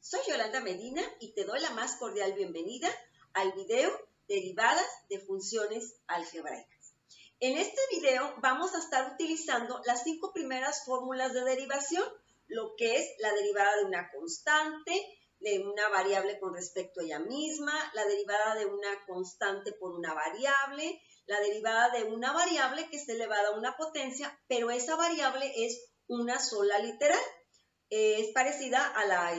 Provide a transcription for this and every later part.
Soy Yolanda Medina y te doy la más cordial bienvenida al video Derivadas de funciones algebraicas. En este video vamos a estar utilizando las 5 primeras fórmulas de derivación, lo que es la derivada de una constante, de una variable con respecto a ella misma, la derivada de una constante por una variable, la derivada de una variable que es elevada a una potencia, pero esa variable es una sola literal. Es parecida a la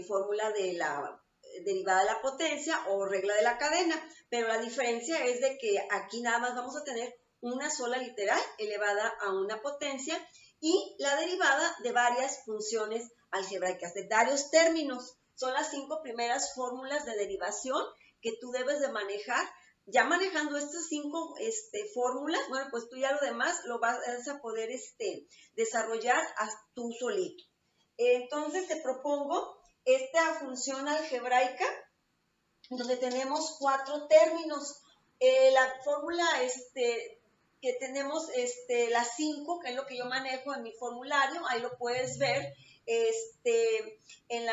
fórmula de la derivada de la potencia o regla de la cadena, pero la diferencia es de que aquí nada más vamos a tener una sola literal elevada a una potencia y la derivada de varias funciones algebraicas, de varios términos. Son las 5 primeras fórmulas de derivación que tú debes de manejar. Ya manejando estas 5 fórmulas, bueno, pues tú ya lo demás lo vas a poder desarrollar tú solito. Entonces te propongo esta función algebraica donde tenemos 4 términos. La fórmula que tenemos, las 5, que es lo que yo manejo en mi formulario, ahí lo puedes ver en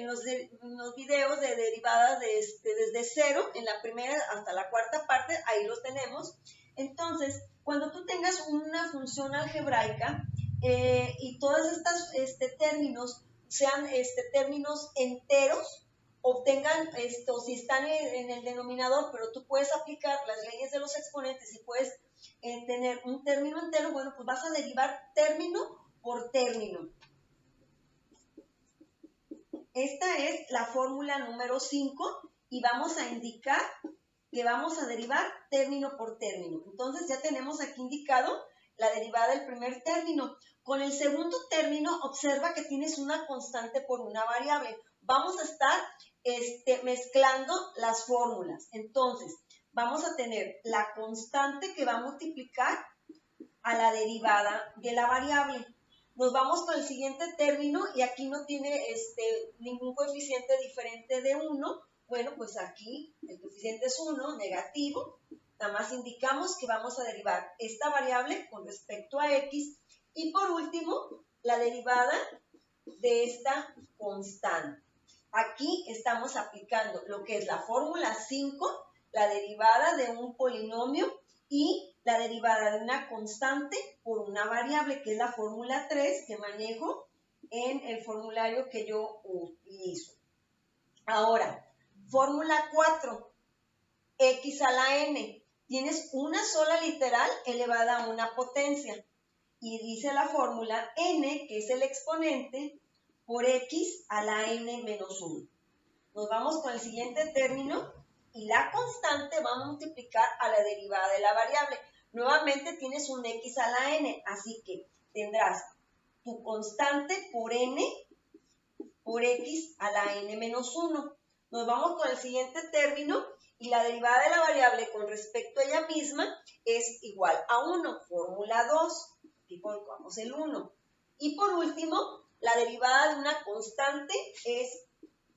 los videos de derivadas desde 0, en la primera hasta la cuarta parte, ahí los tenemos. Entonces, cuando tú tengas una función algebraica, y todos estos términos sean términos enteros, obtengan si están en el denominador, pero tú puedes aplicar las leyes de los exponentes y puedes tener un término entero, bueno, pues vas a derivar término por término. Esta es la fórmula número 5 y vamos a indicar que vamos a derivar término por término. Entonces ya tenemos aquí indicado la derivada del primer término. Con el segundo término, observa que tienes una constante por una variable. Vamos a estar mezclando las fórmulas. Entonces, vamos a tener la constante que va a multiplicar a la derivada de la variable. Nos vamos con el siguiente término y aquí no tiene ningún coeficiente diferente de 1. Bueno, pues aquí el coeficiente es 1, negativo. Nada más indicamos que vamos a derivar esta variable con respecto a x. Y por último, la derivada de esta constante. Aquí estamos aplicando lo que es la fórmula 5, la derivada de un polinomio y la derivada de una constante por una variable, que es la fórmula 3 que manejo en el formulario que yo utilizo. Ahora, fórmula 4, x a la n. Tienes una sola literal elevada a una potencia. Y dice la fórmula n, que es el exponente, por x a la n menos 1. Nos vamos con el siguiente término y la constante va a multiplicar a la derivada de la variable. Nuevamente tienes un x a la n, así que tendrás tu constante por n por x a la n menos 1. Nos vamos con el siguiente término y la derivada de la variable con respecto a ella misma es igual a 1, fórmula 2. Aquí colocamos el 1. Y por último, la derivada de una constante es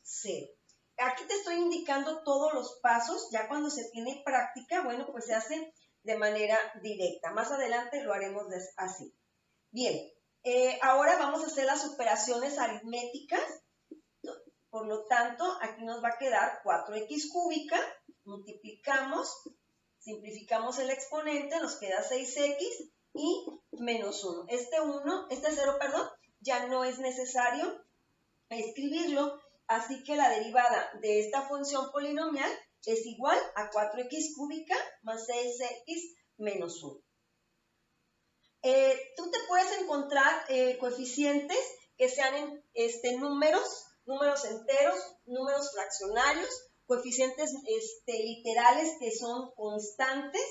0. Aquí te estoy indicando todos los pasos. Ya cuando se tiene práctica, bueno, pues se hace de manera directa. Más adelante lo haremos así. Bien, ahora vamos a hacer las operaciones aritméticas. Por lo tanto, aquí nos va a quedar 4x cúbica, multiplicamos, simplificamos el exponente, nos queda 6x y menos 1. Este 0, ya no es necesario escribirlo, así que la derivada de esta función polinomial es igual a 4x cúbica más 6x menos 1. Tú te puedes encontrar coeficientes que sean números enteros, números fraccionarios, coeficientes literales que son constantes,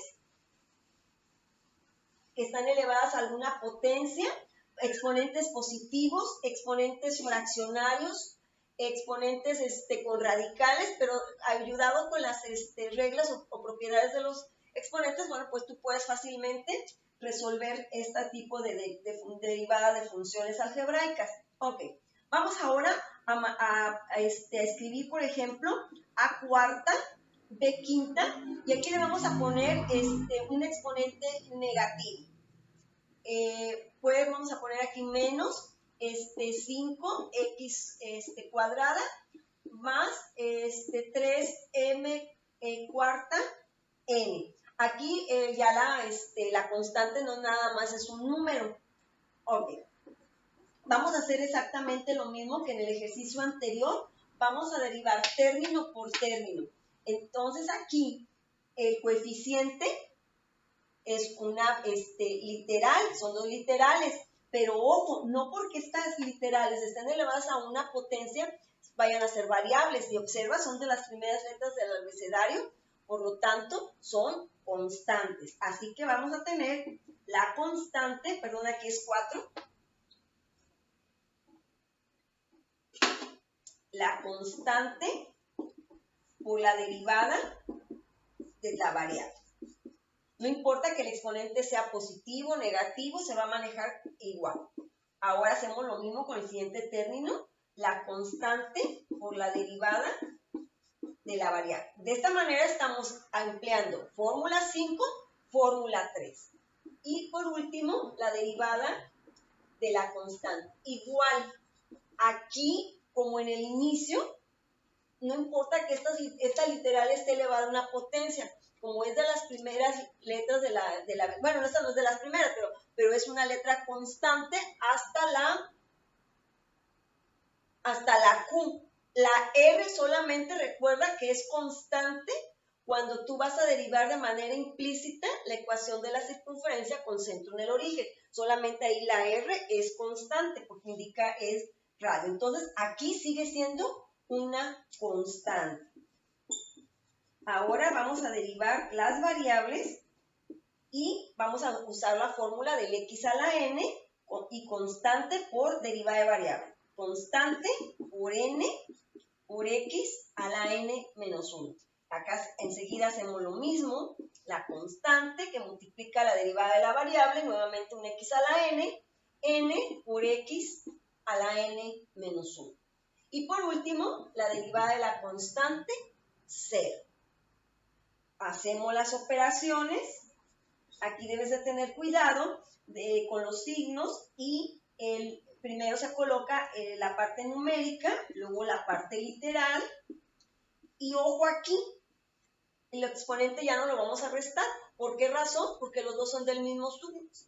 que están elevadas a alguna potencia, exponentes positivos, exponentes fraccionarios, exponentes con radicales, pero ayudado con las reglas o propiedades de los exponentes, bueno, pues tú puedes fácilmente resolver este tipo de derivada de funciones algebraicas. Ok, vamos ahora a escribir, por ejemplo, a cuarta, b quinta, y aquí le vamos a poner un exponente negativo. Pues vamos a poner aquí menos 5x cuadrada más 3m cuarta n. Aquí ya la constante no nada más es un número. Ok. Vamos a hacer exactamente lo mismo que en el ejercicio anterior. Vamos a derivar término por término. Entonces aquí el coeficiente es una literal, son dos literales. Pero ojo, no porque estas literales estén elevadas a una potencia vayan a ser variables. Si observas, son de las primeras letras del abecedario, por lo tanto, son constantes. Así que vamos a tener la constante, perdón, aquí es 4. La constante por la derivada de la variable. No importa que el exponente sea positivo o negativo, se va a manejar igual. Ahora hacemos lo mismo con el siguiente término, la constante por la derivada de la variable. De esta manera estamos empleando fórmula 5, fórmula 3. Y por último, la derivada de la constante. Igual, aquí, como en el inicio, no importa que esta literal esté elevada a una potencia, como es de las primeras letras de la bueno, esta no es de las primeras, pero es una letra constante hasta la Q. La R solamente recuerda que es constante cuando tú vas a derivar de manera implícita la ecuación de la circunferencia con centro en el origen. Solamente ahí la R es constante porque indica es radio. Entonces aquí sigue siendo una constante. Ahora vamos a derivar las variables y vamos a usar la fórmula del x a la n y constante por derivada de variable. Constante por n por x a la n menos 1. Acá enseguida hacemos lo mismo, la constante que multiplica la derivada de la variable, nuevamente un x a la n por x a la n menos 1. Y por último, la derivada de la constante, 0. Hacemos las operaciones. Aquí debes de tener cuidado con los signos y primero se coloca la parte numérica, luego la parte literal. Y ojo aquí, el exponente ya no lo vamos a restar. ¿Por qué razón? Porque los dos son del mismo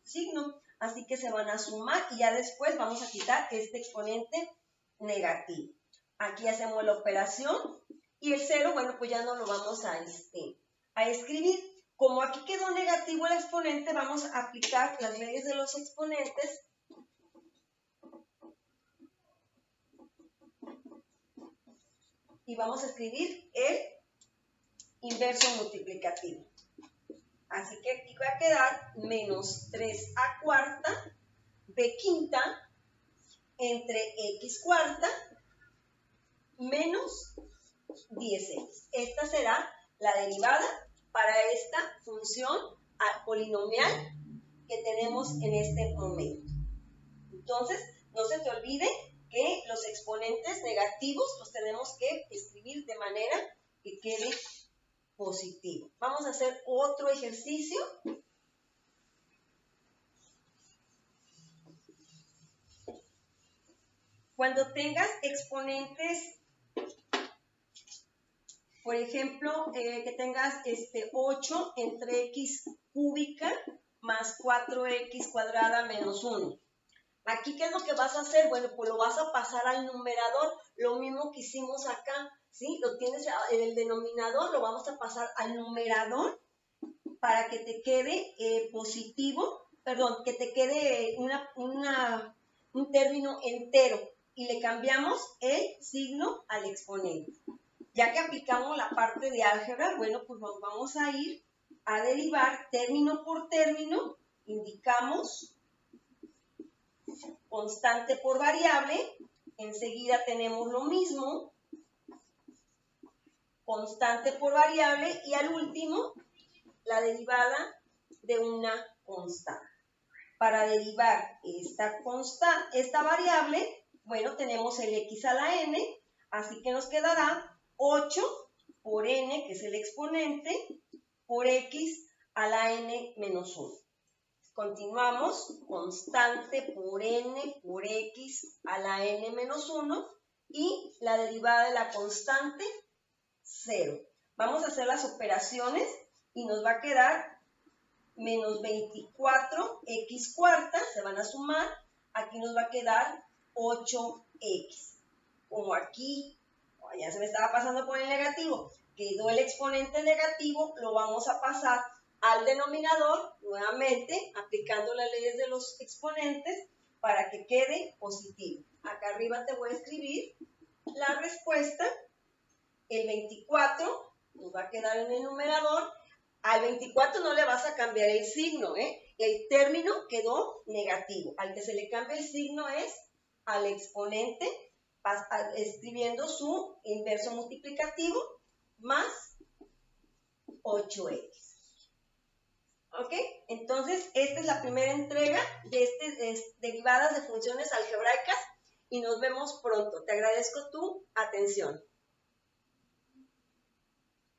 signo, así que se van a sumar y ya después vamos a quitar este exponente negativo. Aquí hacemos la operación y el 0, bueno, pues ya no lo vamos a escribir. Como aquí quedó negativo el exponente, vamos a aplicar las leyes de los exponentes. Y vamos a escribir el inverso multiplicativo. Así que aquí va a quedar menos 3a cuarta b quinta entre x cuarta menos 10x. Esta será la derivada para esta función polinomial que tenemos en este momento. Entonces, no se te olvide que los exponentes negativos los tenemos que escribir de manera que quede positivo. Vamos a hacer otro ejercicio. Cuando tengas exponentes, por ejemplo, que tengas 8 entre x cúbica más 4x cuadrada menos 1. Aquí, ¿qué es lo que vas a hacer? Bueno, pues lo vas a pasar al numerador, lo mismo que hicimos acá, ¿sí? Lo tienes en el denominador, lo vamos a pasar al numerador para que te quede positivo, perdón, que te quede un término entero y le cambiamos el signo al exponente. Ya que aplicamos la parte de álgebra, bueno, pues nos vamos a ir a derivar término por término, indicamos constante por variable, enseguida tenemos lo mismo, constante por variable y al último la derivada de una constante. Para derivar esta variable, bueno, tenemos el x a la n, así que nos quedará 8 por n, que es el exponente, por x a la n menos 1. Continuamos, constante por n por x a la n menos 1 y la derivada de la constante, 0. Vamos a hacer las operaciones y nos va a quedar menos 24x cuarta, se van a sumar, aquí nos va a quedar 8x. Como aquí, ya se me estaba pasando por el negativo, quedó el exponente negativo, lo vamos a pasar al denominador, nuevamente, aplicando las leyes de los exponentes para que quede positivo. Acá arriba te voy a escribir la respuesta. El 24 nos va a quedar en el numerador. Al 24 no le vas a cambiar el signo, El término quedó negativo. Al que se le cambia el signo es al exponente, escribiendo su inverso multiplicativo más 8x. ¿Ok? Entonces, esta es la primera entrega de derivadas de funciones algebraicas y nos vemos pronto. Te agradezco tu atención.